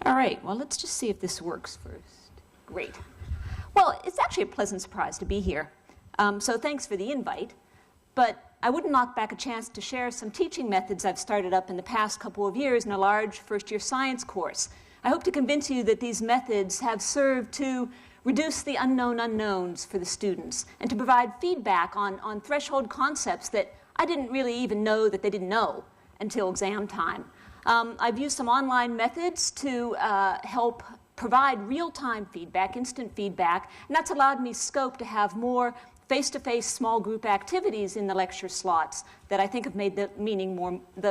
All right, well, let's just see if this works first. Great. Well, it's actually a pleasant surprise to be here. So thanks for the invite. But I wouldn't knock back a chance to share some teaching methods I've started up in the past couple of years in a large first-year science course. I hope to convince you that these methods have served to reduce the unknown unknowns for the students and to provide feedback on threshold concepts that I didn't really even know that they didn't know until exam time. I've used some online methods to help provide real-time feedback, instant feedback, and that's allowed me scope to have more face-to-face small group activities in the lecture slots that I think have made the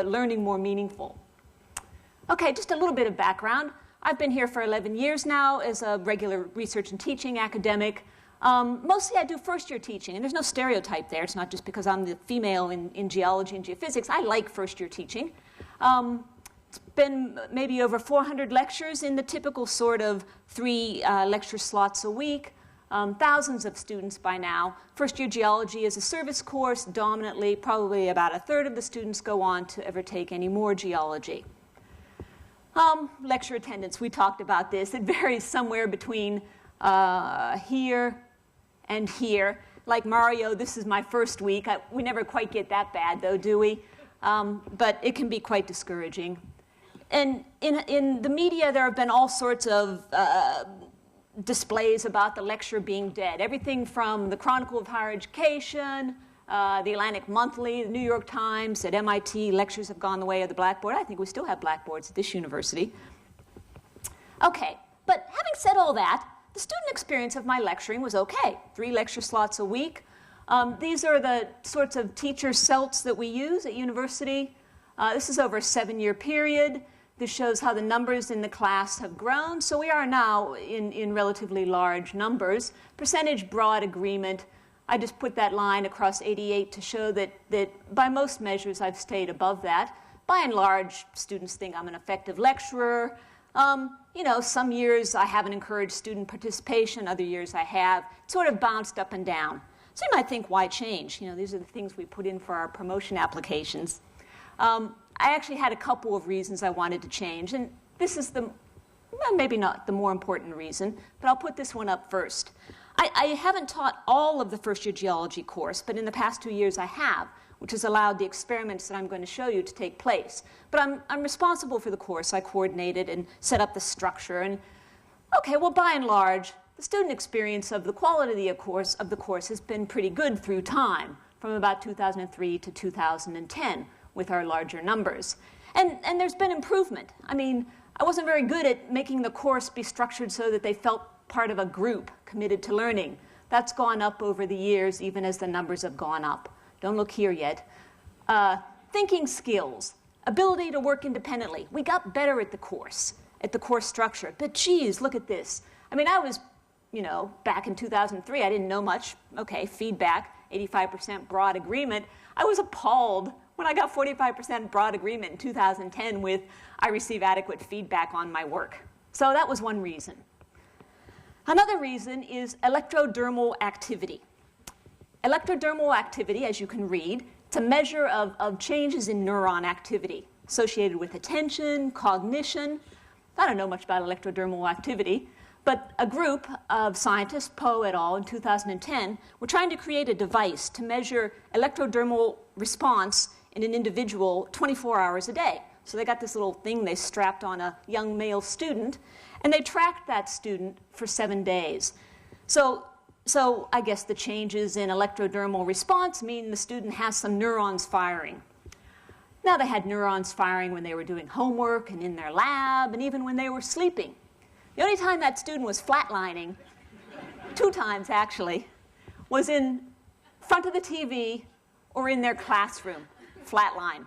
learning more meaningful. Okay, just a little bit of background. I've been here for 11 years now as a regular research and teaching academic. Mostly I do first-year teaching, and there's no stereotype there. It's not just because I'm the female in geology and geophysics. I like first-year teaching. It's been maybe over 400 lectures in the typical sort of 3 lecture slots a week. Thousands of students by now. First-year geology is a service course dominantly. Probably about a third of the students go on to ever take any more geology. Lecture attendance, we talked about this. It varies somewhere between here and here. Like Mario, this is my first week. We never quite get that bad, though, do we? But it can be quite discouraging. And in the media, there have been all sorts of displays about the lecture being dead. Everything from the Chronicle of Higher Education, the Atlantic Monthly, the New York Times, at MIT, lectures have gone the way of the blackboard. I think we still have blackboards at this university. Okay, but having said all that, the student experience of my lecturing was okay. 3 lecture slots a week. These are the sorts of teacher celts that we use at university. This is over a 7-year period. This shows how the numbers in the class have grown. So we are now in relatively large numbers. Percentage broad agreement. I just put that line across 88 to show that by most measures I've stayed above that. By and large, students think I'm an effective lecturer. You know, some years I haven't encouraged student participation. Other years I have. It sort of bounced up and down. So you might think, why change? You know, these are the things we put in for our promotion applications. I actually had a couple of reasons I wanted to change, and this is well, maybe not the more important reason, but I'll put this one up first. I haven't taught all of the first-year geology course, but in the past 2 years I have, which has allowed the experiments that I'm going to show you to take place. But I'm responsible for the course. I coordinated and set up the structure. And okay, well, by and large, the student experience of the quality of the course has been pretty good through time, from about 2003 to 2010 with our larger numbers. And there's been improvement. I mean, I wasn't very good at making the course be structured so that they felt part of a group committed to learning. That's gone up over the years, even as the numbers have gone up. Don't look here yet. Thinking skills, ability to work independently. We got better at the course structure. But geez, look at this. I mean, I was, you know, back in 2003, I didn't know much. Okay, feedback, 85% broad agreement. I was appalled when I got 45% broad agreement in 2010 with I receive adequate feedback on my work. So that was one reason. Another reason is electrodermal activity. Electrodermal activity, as you can read, it's a measure of changes in neuron activity associated with attention, cognition. I don't know much about electrodermal activity, but a group of scientists, Poe et al. In 2010, were trying to create a device to measure electrodermal response in an individual 24 hours a day. So they got this little thing they strapped on a young male student, and they tracked that student for 7 days. So I guess the changes in electrodermal response mean the student has some neurons firing. Now, they had neurons firing when they were doing homework and in their lab, and even when they were sleeping. The only time that student was flatlining, 2 times actually, was in front of the TV or in their classroom, flatline.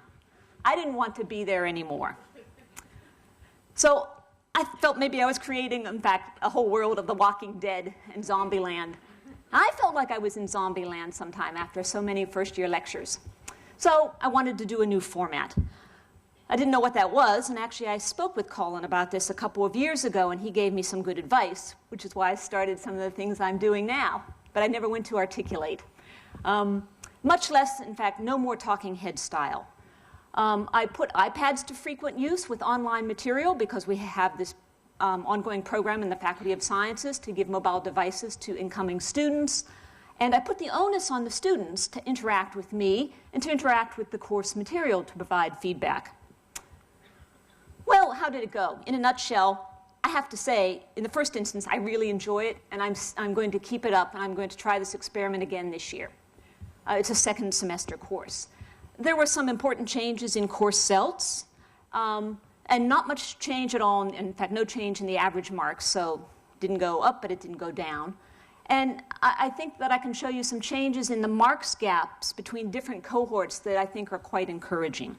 I didn't want to be there anymore. So I felt maybe I was creating, in fact, a whole world of The Walking Dead and Zombieland. I felt like I was in Zombieland sometime after so many first-year lectures. So I wanted to do a new format. I didn't know what that was, and actually I spoke with Colin about this a couple of years ago, and he gave me some good advice, which is why I started some of the things I'm doing now, but I never went to articulate. Much less, in fact, no more talking head style. I put iPads to frequent use with online material because we have this ongoing program in the Faculty of Sciences to give mobile devices to incoming students. And I put the onus on the students to interact with me and to interact with the course material to provide feedback. Well, how did it go? In a nutshell, I have to say, in the first instance, I really enjoy it, and I'm going to keep it up, and I'm going to try this experiment again this year. It's a second semester course. There were some important changes in course CELTs, and not much change at all, in fact, no change in the average marks, so it didn't go up, but it didn't go down. And I think that I can show you some changes in the marks gaps between different cohorts that I think are quite encouraging.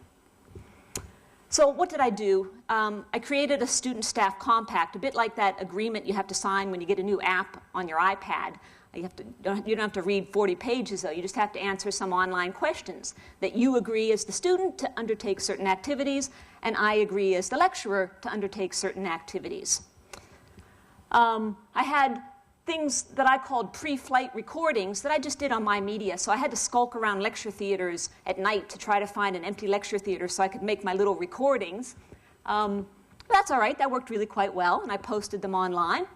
So what did I do? I created a student-staff compact, a bit like that agreement you have to sign when you get a new app on your iPad. You don't have to read 40 pages, though. You just have to answer some online questions that you agree as the student to undertake certain activities, and I agree as the lecturer to undertake certain activities. I had things that I called pre-flight recordings that I just did on my media. So I had to skulk around lecture theaters at night to try to find an empty lecture theater so I could make my little recordings. That's all right. That worked really quite well, and I posted them online.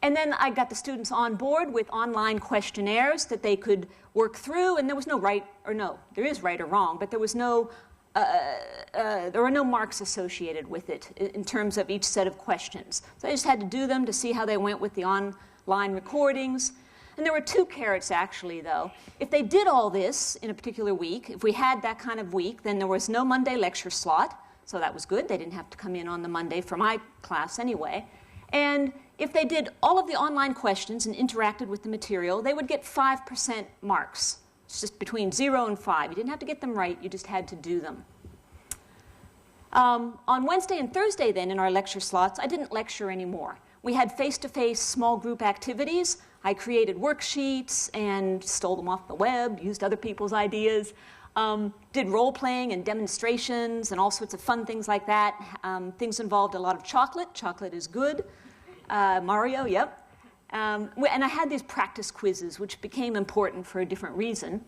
And then I got the students on board with online questionnaires that they could work through, and there was no right or no. There is right or wrong, but there was no there were no marks associated with it in terms of each set of questions. So I just had to do them to see how they went with the online recordings. And there were two carrots, actually, though. If they did all this in a particular week, if we had that kind of week, then there was no Monday lecture slot. So that was good. They didn't have to come in on the Monday for my class anyway. And if they did all of the online questions and interacted with the material, they would get 5% marks. It's just between 0 and 5. You didn't have to get them right. You just had to do them. On Wednesday and Thursday, then, in our lecture slots, I didn't lecture anymore. We had face-to-face small group activities. I created worksheets and stole them off the web, used other people's ideas, did role-playing and demonstrations and all sorts of fun things like that. Things involved a lot of chocolate. Chocolate is good. Mario, yep. And I had these practice quizzes, which became important for a different reason.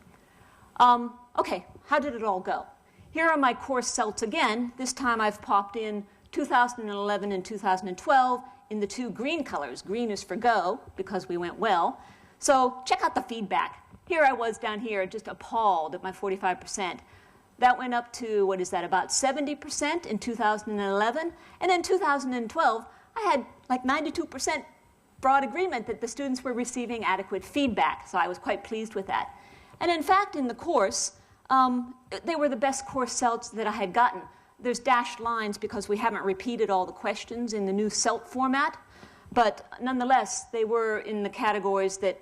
Okay, how did it all go? Here are my course CELTs again. This time I've popped in 2011 and 2012 in the two green colors. Green is for go, because we went well. So check out the feedback. Here I was down here, just appalled at my 45%. That went up to, what is that, about 70% in 2011. And in 2012, I had like 92% broad agreement that the students were receiving adequate feedback. So I was quite pleased with that. And in fact, in the course, they were the best course CELTs that I had gotten. There's dashed lines because we haven't repeated all the questions in the new CELT format. But nonetheless, they were in the categories that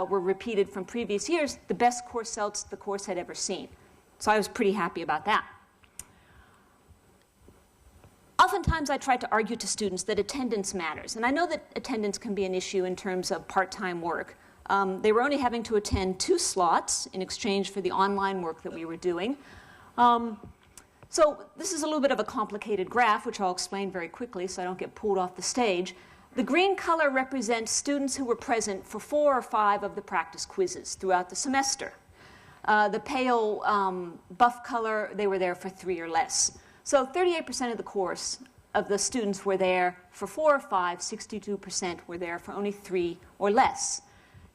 were repeated from previous years, the best course CELTs the course had ever seen. So I was pretty happy about that. Oftentimes, I try to argue to students that attendance matters. And I know that attendance can be an issue in terms of part-time work. They were only having to attend 2 slots in exchange for the online work that we were doing. So this is a little bit of a complicated graph, which I'll explain very quickly so I don't get pulled off the stage. The green color represents students who were present for 4 or 5 of the practice quizzes throughout the semester. The pale buff color, they were there for 3 or less. So 38% of the course of the students were there for 4 or 5, 62% were there for only 3 or less.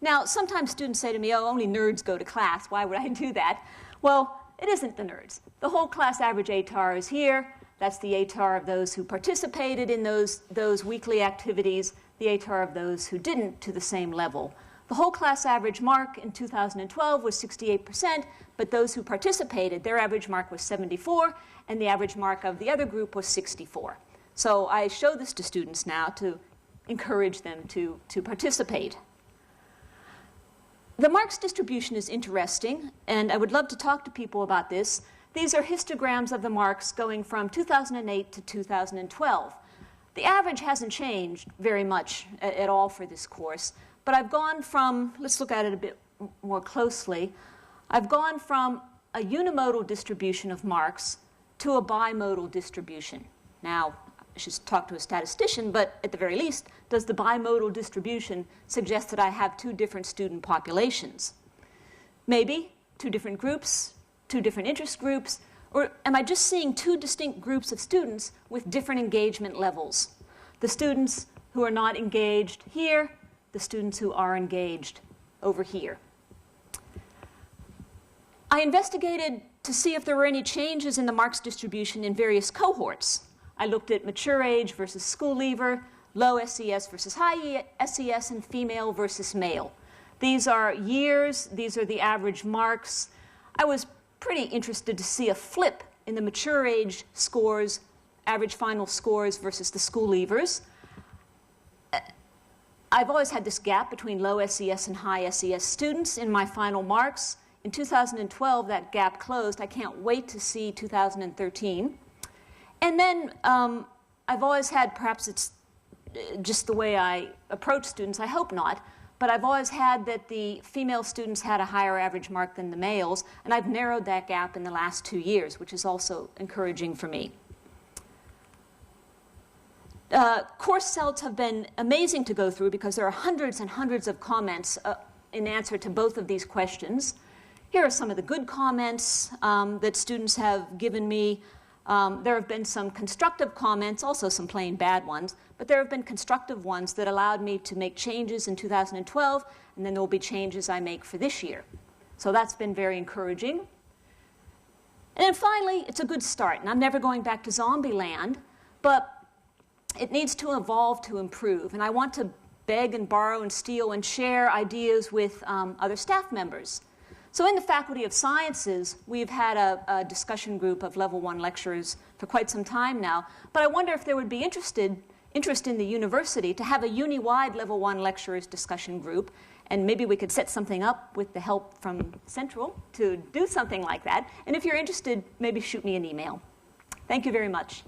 Now, sometimes students say to me, oh, only nerds go to class. Why would I do that? Well, it isn't the nerds. The whole class average ATAR is here. That's the ATAR of those who participated in those weekly activities, the ATAR of those who didn't to the same level. The whole class average mark in 2012 was 68%, but those who participated, their average mark was 74, and the average mark of the other group was 64. So I show this to students now to encourage them to participate. The marks distribution is interesting, and I would love to talk to people about this. These are histograms of the marks going from 2008 to 2012. The average hasn't changed very much at all for this course, but I've gone from, let's look at it a bit more closely, I've gone from a unimodal distribution of marks to a bimodal distribution. Now, I should talk to a statistician, but at the very least, does the bimodal distribution suggest that I have 2 different student populations? Maybe 2 different groups, 2 different interest groups, or am I just seeing 2 distinct groups of students with different engagement levels? The students who are not engaged here, the students who are engaged over here. I investigated to see if there were any changes in the marks distribution in various cohorts. I looked at mature age versus school leaver, low SES versus high SES, and female versus male. These are years, these are the average marks. I was pretty interested to see a flip in the mature age scores, average final scores versus the school leavers. I've always had this gap between low SES and high SES students in my final marks. In 2012, that gap closed. I can't wait to see 2013. And then I've always had, perhaps it's just the way I approach students, I hope not, but I've always had that the female students had a higher average mark than the males, and I've narrowed that gap in the last 2 years, which is also encouraging for me. Course cells have been amazing to go through because there are hundreds and hundreds of comments in answer to both of these questions. Here are some of the good comments that students have given me. There have been some constructive comments, also some plain bad ones, but there have been constructive ones that allowed me to make changes in 2012, and then there will be changes I make for this year. So that's been very encouraging. And then finally, it's a good start, and I'm never going back to Zombieland, but it needs to evolve to improve, and I want to beg and borrow and steal and share ideas with other staff members. So in the Faculty of Sciences, we've had a discussion group of level 1 lecturers for quite some time now, but I wonder if there would be interest in the university to have a uni-wide level 1 lecturers discussion group, and maybe we could set something up with the help from Central to do something like that. And if you're interested, maybe shoot me an email. Thank you very much.